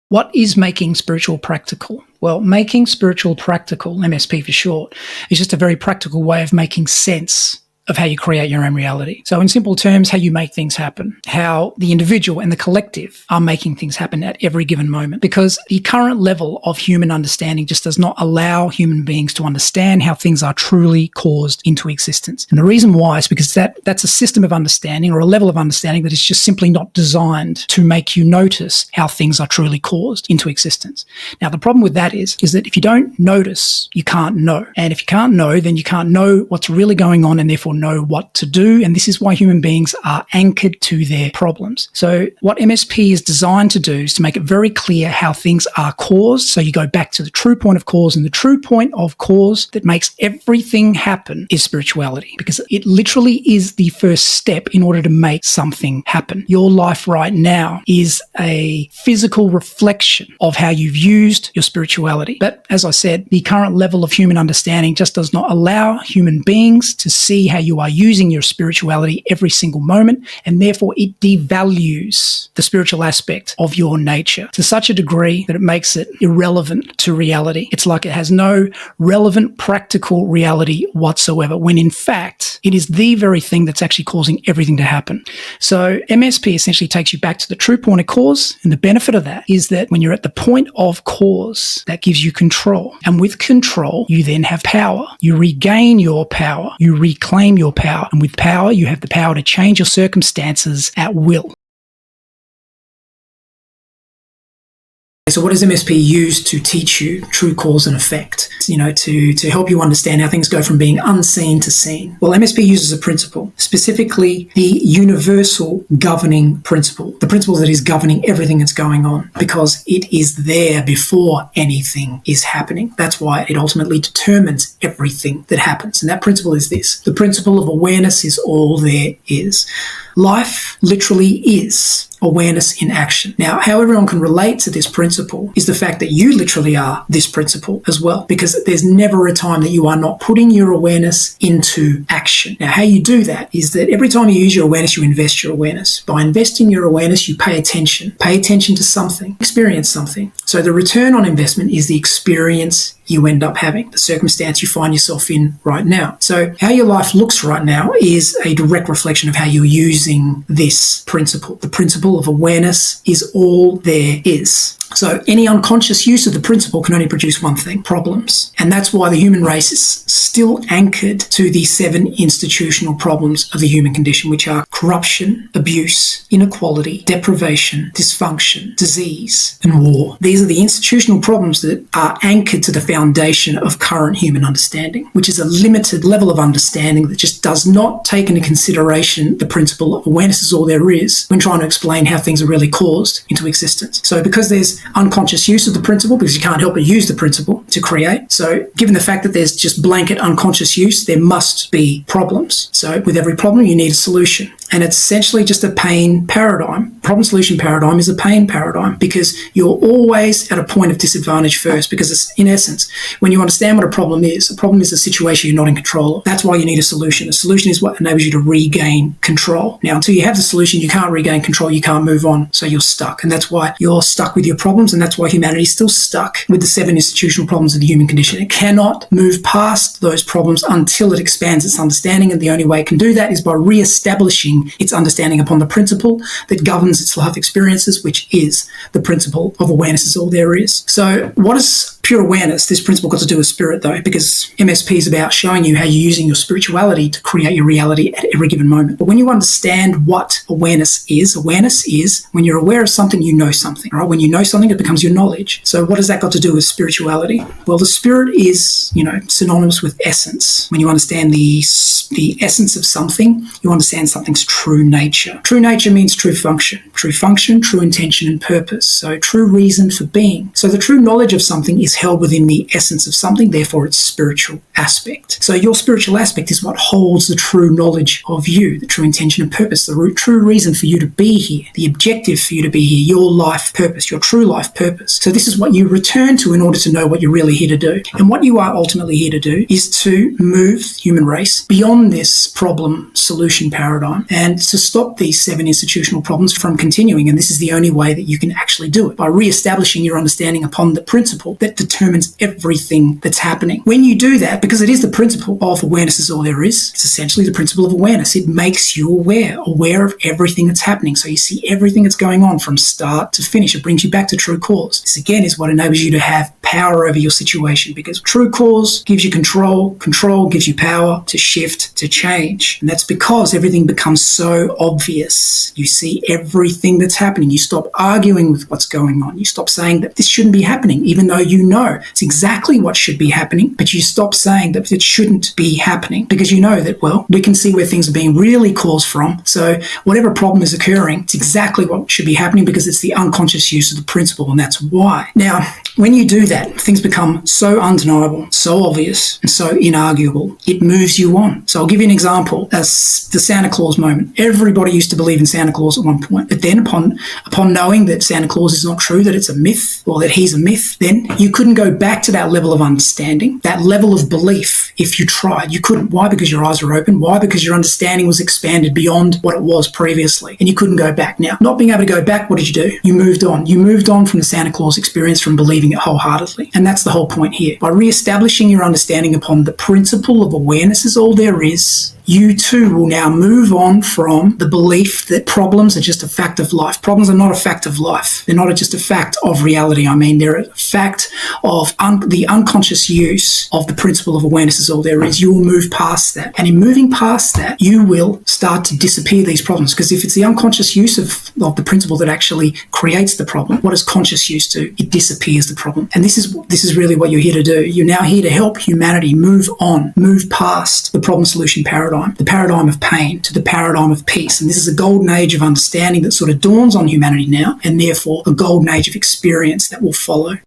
What is making spiritual practical? Well, making spiritual practical, MSP for short, is just a very practical way of making sense of how you create your own reality. So in simple terms, how you make things happen, how the individual and the collective are making things happen at every given moment. Because the current level of human understanding just does not allow human beings to understand how things are truly caused into existence. And the reason why is because that's a system of understanding or a level of understanding that is just simply not designed to make you notice how things are truly caused into existence. Now, the problem with that is that if you don't notice, you can't know. And if you can't know, then you can't know what's really going on and therefore know what to do. And this is why human beings are anchored to their problems. So what MSP is designed to do is to make it very clear how things are caused. So you go back to the true point of cause, and the true point of cause that makes everything happen is spirituality, because it literally is the first step in order to make something happen. Your life right now is a physical reflection of how you've used your spirituality. But as I said, the current level of human understanding just does not allow human beings to see how you are using your spirituality every single moment, and therefore it devalues the spiritual aspect of your nature to such a degree that it makes it irrelevant to reality. It's like it has no relevant practical reality whatsoever, when in fact it is the very thing that's actually causing everything to happen. So MSP essentially takes you back to the true point of cause, and the benefit of that is that when you're at the point of cause, that gives you control. And with control, you then have power. You regain your power. You reclaim your power. And with power, you have the power to change your circumstances at will. So what does MSP use to teach you true cause and effect? To help you understand how things go from being unseen to seen. Well, MSP uses a principle, specifically the universal governing principle, the principle that is governing everything that's going on, because it is there before anything is happening. That's why it ultimately determines everything that happens. And that principle is this: the principle of awareness is all there is. Life literally is awareness in action. Now, how everyone can relate to this principle is the fact that you literally are this principle as well, because there's never a time that you are not putting your awareness into action. Now, how you do that is that every time you use your awareness, you invest your awareness. By investing your awareness, you pay attention to something, experience something. So the return on investment is the experience you end up having, the circumstance you find yourself in right now. So how your life looks right now is a direct reflection of how you're using this principle. The principle of awareness is all there is. So any unconscious use of the principle can only produce one thing: problems. And that's why the human race is still anchored to the 7 institutional problems of the human condition, which are corruption, abuse, inequality, deprivation, dysfunction, disease, and war. These are the institutional problems that are anchored to the foundation of current human understanding, which is a limited level of understanding that just does not take into consideration the principle of awareness is all there is when trying to explain how things are really caused into existence. So because there's unconscious use of the principle, because you can't help but use the principle to create. So given the fact that there's just blanket unconscious use, there must be problems. So with every problem, you need a solution. And it's essentially just a pain paradigm. Problem-solution paradigm is a pain paradigm, because you're always at a point of disadvantage first, because it's, in essence, when you understand what a problem is a situation you're not in control of. That's why you need a solution. A solution is what enables you to regain control. Now, until you have the solution, you can't regain control, you can't move on, so you're stuck. And that's why you're stuck with your problems, and that's why humanity is still stuck with the 7 institutional problems of the human condition. It cannot move past those problems until it expands its understanding, and the only way it can do that is by re-establishing its understanding upon the principle that governs its life experiences, which is the principle of awareness is all there is. So what is pure awareness, this principle, got to do with spirit though? Because MSP is about showing you how you're using your spirituality to create your reality at every given moment. But when you understand what awareness is when you're aware of something, you know something, right? When you know something, it becomes your knowledge. So what has that got to do with spirituality? Well, the spirit is, synonymous with essence. When you understand the essence of something, you understand something's true nature. True nature means true function, true intention and purpose. So true reason for being. So the true knowledge of something is is held within the essence of something, therefore its spiritual aspect. So your spiritual aspect is what holds the true knowledge of you, the true intention and purpose, the true reason for you to be here, the objective for you to be here, your life purpose, your true life purpose. So this is what you return to in order to know what you're really here to do. And what you are ultimately here to do is to move the human race beyond this problem solution paradigm and to stop these 7 institutional problems from continuing. And this is the only way that you can actually do it, by re-establishing your understanding upon the principle that determines everything that's happening. When you do that, because it is the principle of awareness is all there is, it's essentially the principle of awareness. It makes you aware of everything that's happening. So you see everything that's going on from start to finish. It brings you back to true cause. This again is what enables you to have power over your situation, because true cause gives you control gives you power to shift, to change. And that's because everything becomes so obvious. You see everything that's happening. You stop arguing with what's going on. You stop saying that this shouldn't be happening, even though you know it's exactly what should be happening, but you stop saying that it shouldn't be happening because you know that, well, we can see where things are being really caused from. So whatever problem is occurring, it's exactly what should be happening because it's the unconscious use of the principle, and that's why. Now, when you do that, things become so undeniable, so obvious, and so inarguable, it moves you on. So I'll give you an example. As the Santa Claus moment. Everybody used to believe in Santa Claus at one point, but then upon knowing that Santa Claus is not true, that it's a myth, or that he's a myth, then you couldn't go back to that level of understanding, that level of belief. If you tried, you couldn't. Why? Because your eyes were open. Why? Because your understanding was expanded beyond what it was previously, and you couldn't go back. Now, not being able to go back, what did you do? You moved on. You moved on from the Santa Claus experience, from believing it wholeheartedly. And that's the whole point here. By re-establishing your understanding upon the principle of awareness is all there is, you too will now move on from the belief that problems are just a fact of life. Problems are not a fact of life. They're not just a fact of reality. I mean, they're a fact of the unconscious use of the principle of awareness is all there is. You will move past that. And in moving past that, you will start to disappear these problems. Because if it's the unconscious use of the principle that actually creates the problem, what does conscious use do? It disappears the problem. And this is really what you're here to do. You're now here to help humanity move on, move past the problem solution paradigm, the paradigm of pain, to the paradigm of peace. And this is a golden age of understanding that sort of dawns on humanity now, and therefore a golden age of experience that will follow.